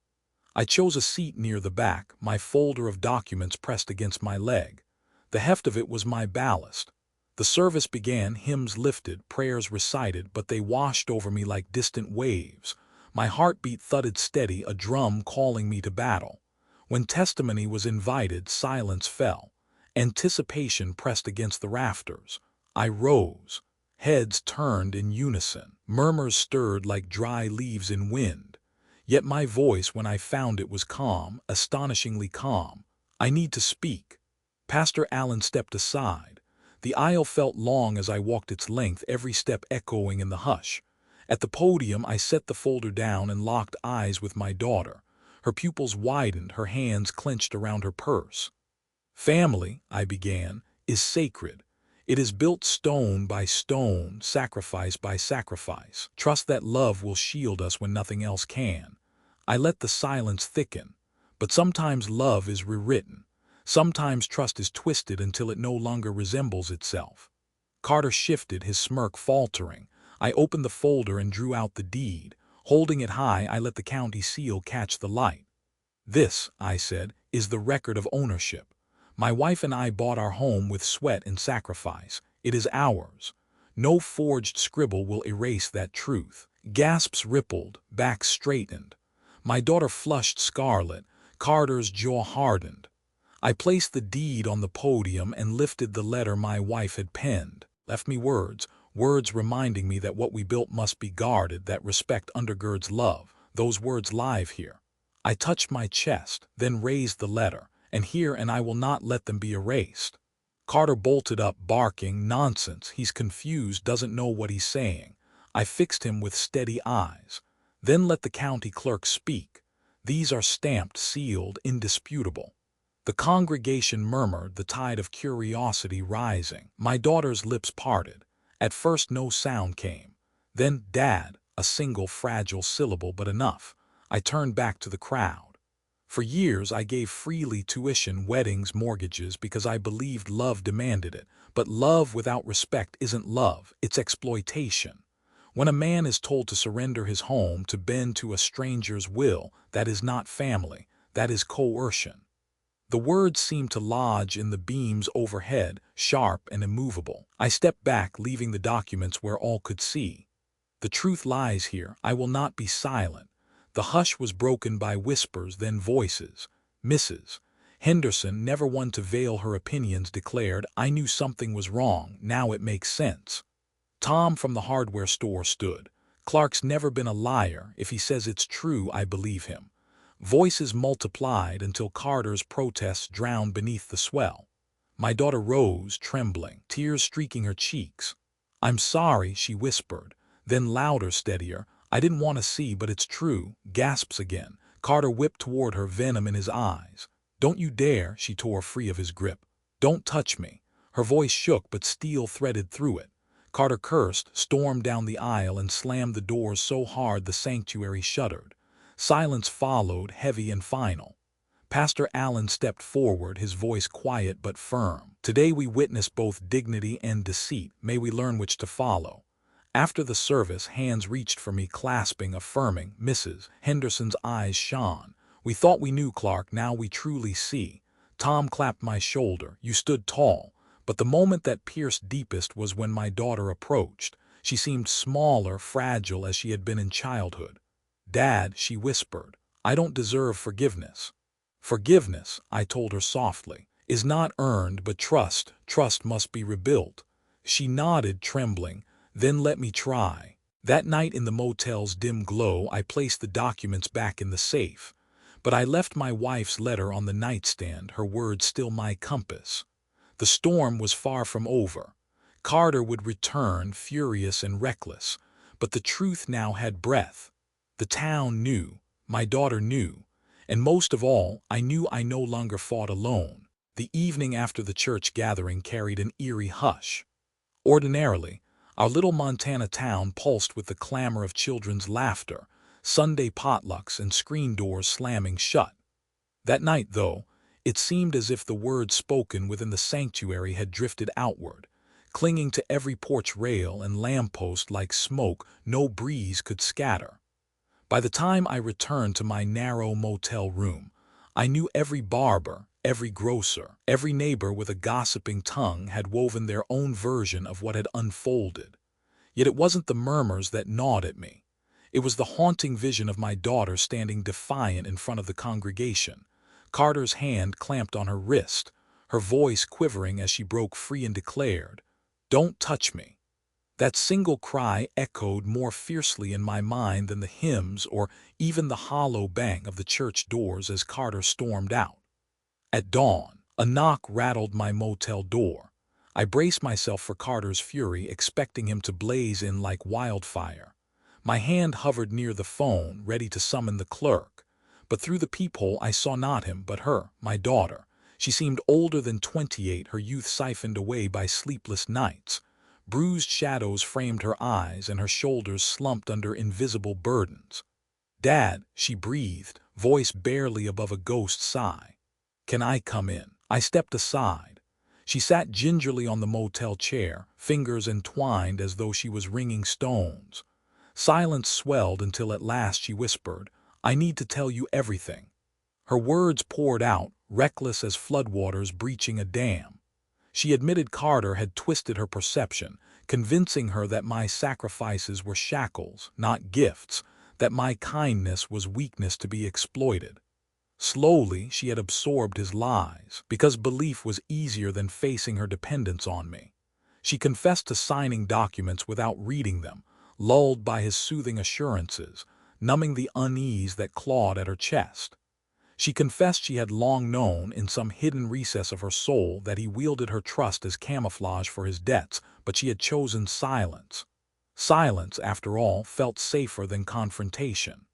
I chose a seat near the back, my folder of documents pressed against my leg. The heft of it was my ballast. The service began, hymns lifted, prayers recited, but they washed over me like distant waves. My heartbeat thudded steady, a drum calling me to battle. When testimony was invited, silence fell. Anticipation pressed against the rafters. I rose. Heads turned in unison. Murmurs stirred like dry leaves in wind. Yet my voice, when I found it, was calm, astonishingly calm. I need to speak. Pastor Allen stepped aside. The aisle felt long as I walked its length, every step echoing in the hush. At the podium, I set the folder down and locked eyes with my daughter. Her pupils widened, her hands clenched around her purse. Family, I began, is sacred. It is built stone by stone, sacrifice by sacrifice. Trust that love will shield us when nothing else can. I let the silence thicken. But sometimes love is rewritten. Sometimes trust is twisted until it no longer resembles itself. Carter shifted, his smirk faltering. I opened the folder and drew out the deed. Holding it high, I let the county seal catch the light. This, I said, is the record of ownership. My wife and I bought our home with sweat and sacrifice. It is ours. No forged scribble will erase that truth. Gasps rippled, backs straightened. My daughter flushed scarlet. Carter's jaw hardened. I placed the deed on the podium and lifted the letter my wife had penned. Left me words reminding me that what we built must be guarded, that respect undergirds love. Those words live here. I touched my chest, then raised the letter, and I will not let them be erased. Carter bolted up, barking, "Nonsense, he's confused, doesn't know what he's saying." I fixed him with steady eyes. Then let the county clerk speak. These are stamped, sealed, indisputable. The congregation murmured, the tide of curiosity rising. My daughter's lips parted. At first no sound came. Then, "Dad," a single fragile syllable, but enough. I turned back to the crowd. For years I gave freely tuition, weddings, mortgages because I believed love demanded it. But love without respect isn't love, it's exploitation. When a man is told to surrender his home to bend to a stranger's will, that is not family, that is coercion. The words seemed to lodge in the beams overhead, sharp and immovable. I stepped back, leaving the documents where all could see. The truth lies here. I will not be silent. The hush was broken by whispers, then voices. Mrs. Henderson, never one to veil her opinions, declared, "I knew something was wrong. Now it makes sense." Tom from the hardware store stood. "Clark's never been a liar. If he says it's true, I believe him." Voices multiplied until Carter's protests drowned beneath the swell. My daughter rose, trembling, tears streaking her cheeks. "I'm sorry," she whispered. Then louder, steadier, "I didn't want to see, but it's true." Gasps again. Carter whipped toward her, venom in his eyes. "Don't you dare!" She tore free of his grip. "Don't touch me." Her voice shook, but steel threaded through it. Carter cursed, stormed down the aisle, and slammed the doors so hard the sanctuary shuddered. Silence followed, heavy and final. Pastor Allen stepped forward, his voice quiet but firm. "Today we witness both dignity and deceit. May we learn which to follow." After the service, hands reached for me, clasping, affirming. Mrs. Henderson's eyes shone. "We thought we knew, Clark, now we truly see." Tom clapped my shoulder. "You stood tall." But the moment that pierced deepest was when my daughter approached. She seemed smaller, fragile as she had been in childhood. "Dad," she whispered, "I don't deserve forgiveness." "Forgiveness," I told her softly, "is not earned, but trust must be rebuilt." She nodded, trembling. "Then let me try." That night in the motel's dim glow, I placed the documents back in the safe. But I left my wife's letter on the nightstand, her words still my compass. The storm was far from over. Carter would return, furious and reckless. But the truth now had breath. The town knew. My daughter knew. And most of all, I knew I no longer fought alone. The evening after the church gathering carried an eerie hush. Ordinarily, our little Montana town pulsed with the clamor of children's laughter, Sunday potlucks, and screen doors slamming shut. That night, though, it seemed as if the words spoken within the sanctuary had drifted outward, clinging to every porch rail and lamppost like smoke no breeze could scatter. By the time I returned to my narrow motel room, I knew every barber, every grocer, every neighbor with a gossiping tongue had woven their own version of what had unfolded. Yet it wasn't the murmurs that gnawed at me. It was the haunting vision of my daughter standing defiant in front of the congregation, Carter's hand clamped on her wrist, her voice quivering as she broke free and declared, "Don't touch me." That single cry echoed more fiercely in my mind than the hymns or even the hollow bang of the church doors as Carter stormed out. At dawn, a knock rattled my motel door. I braced myself for Carter's fury, expecting him to blaze in like wildfire. My hand hovered near the phone, ready to summon the clerk. But through the peephole I saw not him, but her, my daughter. She seemed older than 28, her youth siphoned away by sleepless nights. Bruised shadows framed her eyes, and her shoulders slumped under invisible burdens. "Dad," she breathed, voice barely above a ghost sigh. "Can I come in?" I stepped aside. She sat gingerly on the motel chair, fingers entwined as though she was wringing stones. Silence swelled until at last she whispered, "I need to tell you everything." Her words poured out, reckless as floodwaters breaching a dam. She admitted Carter had twisted her perception, convincing her that my sacrifices were shackles, not gifts, that my kindness was weakness to be exploited. Slowly, she had absorbed his lies, because belief was easier than facing her dependence on me. She confessed to signing documents without reading them, lulled by his soothing assurances, numbing the unease that clawed at her chest. She confessed she had long known, in some hidden recess of her soul, that he wielded her trust as camouflage for his debts, but she had chosen silence. Silence, after all, felt safer than confrontation.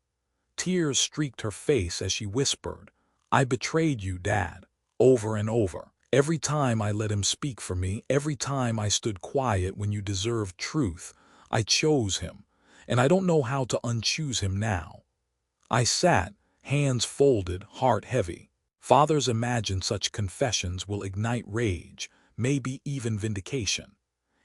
Tears streaked her face as she whispered, "I betrayed you, Dad," over and over. "Every time I let him speak for me, every time I stood quiet when you deserved truth, I chose him, and I don't know how to unchoose him now." I sat, hands folded, heart heavy. Fathers imagine such confessions will ignite rage, maybe even vindication.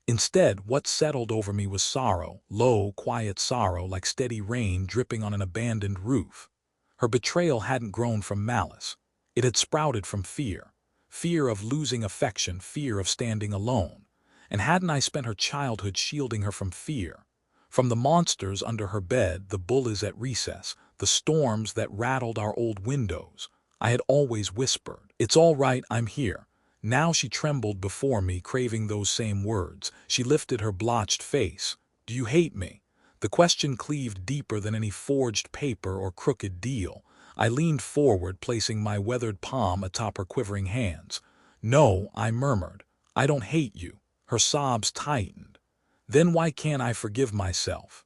Instead, what settled over me was sorrow, low, quiet sorrow like steady rain dripping on an abandoned roof. Her betrayal hadn't grown from malice. It had sprouted from fear. Fear of losing affection, fear of standing alone. And hadn't I spent her childhood shielding her from fear? From the monsters under her bed, the bullies at recess, the storms that rattled our old windows, I had always whispered, "It's all right, I'm here." Now she trembled before me, craving those same words. She lifted her blotched face. "Do you hate me?" The question cleaved deeper than any forged paper or crooked deal. I leaned forward, placing my weathered palm atop her quivering hands. "No," I murmured. "I don't hate you." Her sobs tightened. "Then why can't I forgive myself?"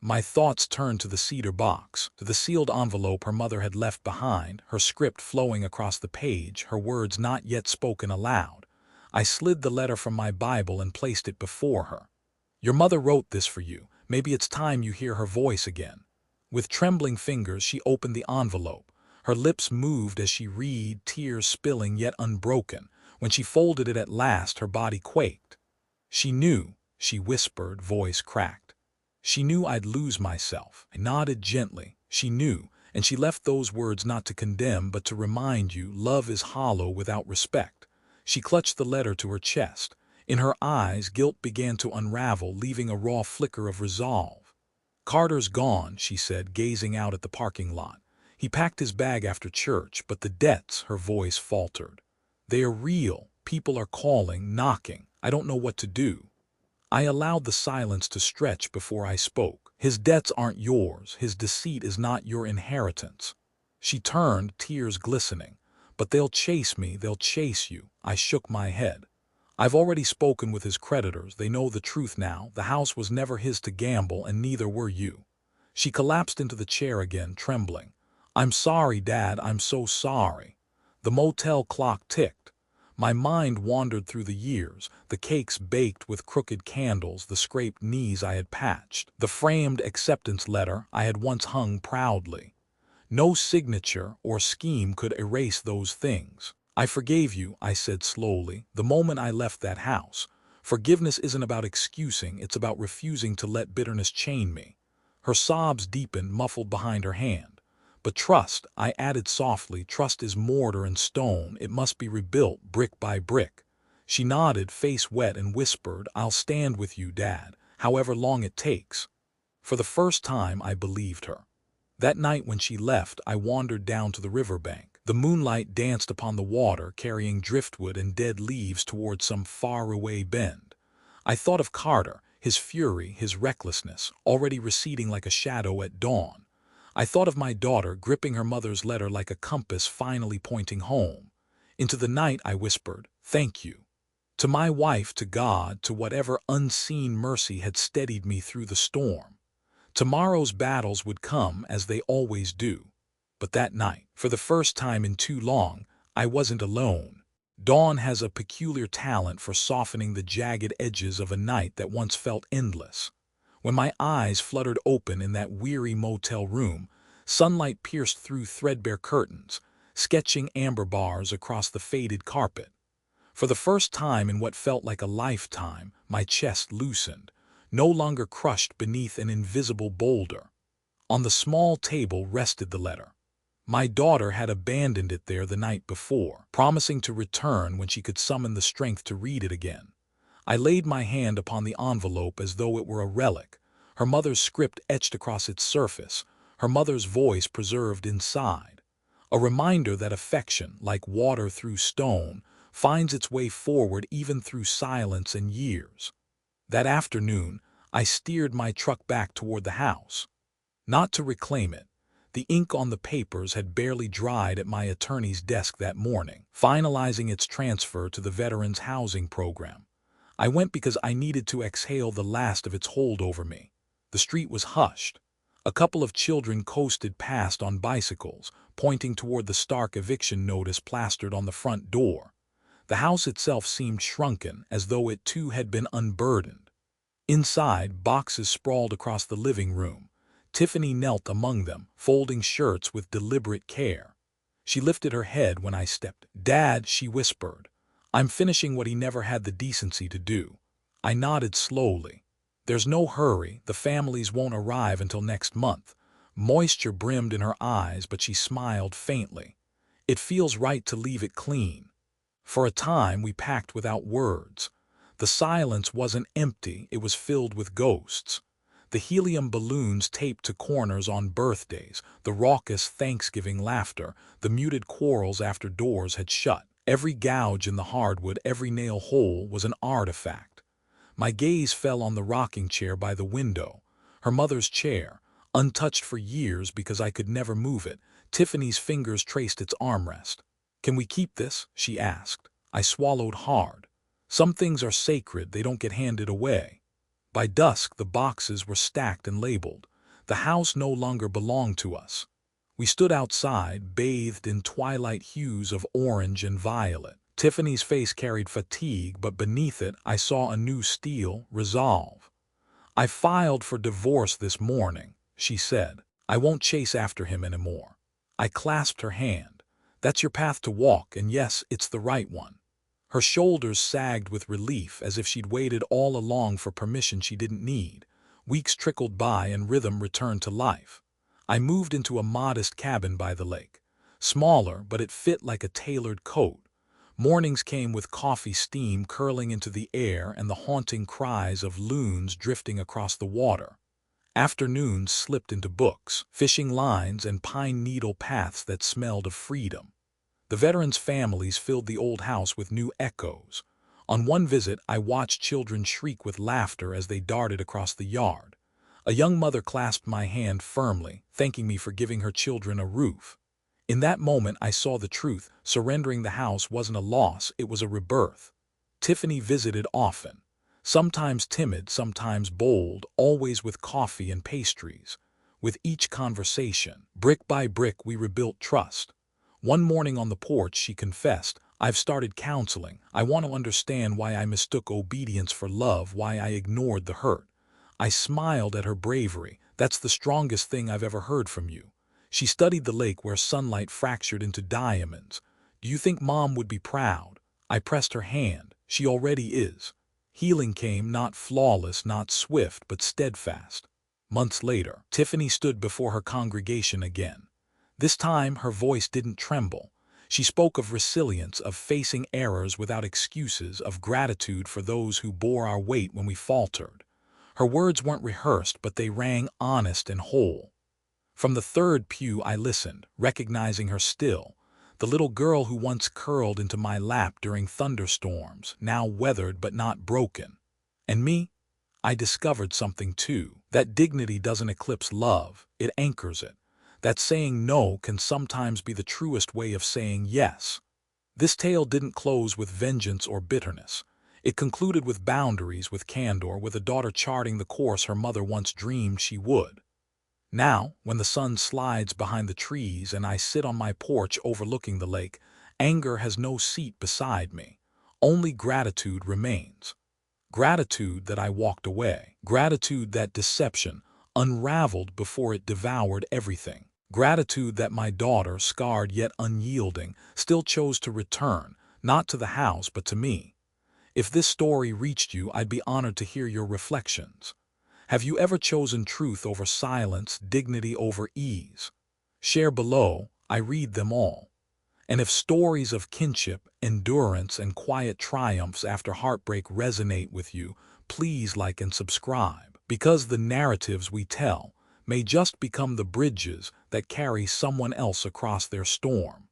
My thoughts turned to the cedar box, to the sealed envelope her mother had left behind, her script flowing across the page, her words not yet spoken aloud. I slid the letter from my Bible and placed it before her. "Your mother wrote this for you. Maybe it's time you hear her voice again." With trembling fingers, she opened the envelope. Her lips moved as she read, tears spilling yet unbroken. When she folded it at last, her body quaked. "She knew," she whispered, voice cracked. "She knew I'd lose myself." I nodded gently. "She knew, and she left those words not to condemn but to remind you love is hollow without respect." She clutched the letter to her chest. In her eyes, guilt began to unravel, leaving a raw flicker of resolve. "Carter's gone," she said, gazing out at the parking lot. "He packed his bag after church, but the debts," her voice faltered. "They are real. People are calling, knocking. I don't know what to do." I allowed the silence to stretch before I spoke. "His debts aren't yours. His deceit is not your inheritance." She turned, tears glistening. "But they'll chase me, they'll chase you." I shook my head. "I've already spoken with his creditors. They know the truth now. The house was never his to gamble, and neither were you." She collapsed into the chair again, trembling. "I'm sorry, Dad, I'm so sorry." The motel clock ticked. My mind wandered through the years, the cakes baked with crooked candles, the scraped knees I had patched, the framed acceptance letter I had once hung proudly. No signature or scheme could erase those things. "I forgave you," I said slowly, "the moment I left that house. Forgiveness isn't about excusing, it's about refusing to let bitterness chain me." Her sobs deepened, muffled behind her hand. "But trust," I added softly, "trust is mortar and stone. It must be rebuilt brick by brick." She nodded, face wet, and whispered, "I'll stand with you, Dad, however long it takes." For the first time, I believed her. That night when she left, I wandered down to the riverbank. The moonlight danced upon the water, carrying driftwood and dead leaves toward some faraway bend. I thought of Carter, his fury, his recklessness, already receding like a shadow at dawn. I thought of my daughter, gripping her mother's letter like a compass, finally pointing home. Into the night I whispered, "Thank you." To my wife, to God, to whatever unseen mercy had steadied me through the storm. Tomorrow's battles would come, as they always do. But that night, for the first time in too long, I wasn't alone. Dawn has a peculiar talent for softening the jagged edges of a night that once felt endless. When my eyes fluttered open in that weary motel room, sunlight pierced through threadbare curtains, sketching amber bars across the faded carpet. For the first time in what felt like a lifetime, my chest loosened, no longer crushed beneath an invisible boulder. On the small table rested the letter. My daughter had abandoned it there the night before, promising to return when she could summon the strength to read it again. I laid my hand upon the envelope as though it were a relic, her mother's script etched across its surface, her mother's voice preserved inside. A reminder that affection, like water through stone, finds its way forward even through silence and years. That afternoon, I steered my truck back toward the house. Not to reclaim it. The ink on the papers had barely dried at my attorney's desk that morning, finalizing its transfer to the Veterans Housing Program. I went because I needed to exhale the last of its hold over me. The street was hushed. A couple of children coasted past on bicycles, pointing toward the stark eviction notice plastered on the front door. The house itself seemed shrunken, as though it too had been unburdened. Inside, boxes sprawled across the living room, Tiffany knelt among them, folding shirts with deliberate care. She lifted her head when I stepped. "Dad," she whispered, "I'm finishing what he never had the decency to do." I nodded slowly. "There's no hurry, the families won't arrive until next month." Moisture brimmed in her eyes, but she smiled faintly. "It feels right to leave it clean." For a time we packed without words. The silence wasn't empty, it was filled with ghosts. The helium balloons taped to corners on birthdays, the raucous Thanksgiving laughter, the muted quarrels after doors had shut. Every gouge in the hardwood, every nail hole was an artifact. My gaze fell on the rocking chair by the window. Her mother's chair, untouched for years because I could never move it. Tiffany's fingers traced its armrest. "Can we keep this?" she asked. I swallowed hard. Some things are sacred, they don't get handed away. By dusk the boxes were stacked and labeled. The house no longer belonged to us. We stood outside, bathed in twilight hues of orange and violet. Tiffany's face carried fatigue, but beneath it I saw a new steel, resolve. "I filed for divorce this morning," she said. "I won't chase after him anymore." I clasped her hand. "That's your path to walk, and yes, it's the right one." Her shoulders sagged with relief, as if she'd waited all along for permission she didn't need. Weeks trickled by and rhythm returned to life. I moved into a modest cabin by the lake. Smaller, but it fit like a tailored coat. Mornings came with coffee steam curling into the air and the haunting cries of loons drifting across the water. Afternoons slipped into books, fishing lines, and pine needle paths that smelled of freedom. The veterans' families filled the old house with new echoes. On one visit, I watched children shriek with laughter as they darted across the yard. A young mother clasped my hand firmly, thanking me for giving her children a roof. In that moment I saw the truth. Surrendering the house wasn't a loss, it was a rebirth. Tiffany visited often. Sometimes timid, sometimes bold, always with coffee and pastries. With each conversation, brick by brick, we rebuilt trust. One morning on the porch she confessed, "I've started counseling. I want to understand why I mistook obedience for love, why I ignored the hurt." I smiled at her bravery. "That's the strongest thing I've ever heard from you." She studied the lake where sunlight fractured into diamonds. "Do you think Mom would be proud?" I pressed her hand. "She already is." Healing came, not flawless, not swift, but steadfast. Months later, Tiffany stood before her congregation again. This time her voice didn't tremble. She spoke of resilience, of facing errors without excuses, of gratitude for those who bore our weight when we faltered. Her words weren't rehearsed, but they rang honest and whole. From the third pew I listened, recognizing her still. The little girl who once curled into my lap during thunderstorms, now weathered but not broken. And me? I discovered something too. That dignity doesn't eclipse love, it anchors it. That saying no can sometimes be the truest way of saying yes. This tale didn't close with vengeance or bitterness. It concluded with boundaries, with candor, with a daughter charting the course her mother once dreamed she would. Now, when the sun slides behind the trees and I sit on my porch overlooking the lake, anger has no seat beside me. Only gratitude remains. Gratitude that I walked away. Gratitude that deception unraveled before it devoured everything. Gratitude that my daughter, scarred yet unyielding, still chose to return, not to the house but to me. If this story reached you, I'd be honored to hear your reflections. Have you ever chosen truth over silence, dignity over ease? Share below, I read them all. And if stories of kinship, endurance, and quiet triumphs after heartbreak resonate with you, please like and subscribe, because the narratives we tell may just become the bridges that carry someone else across their storm.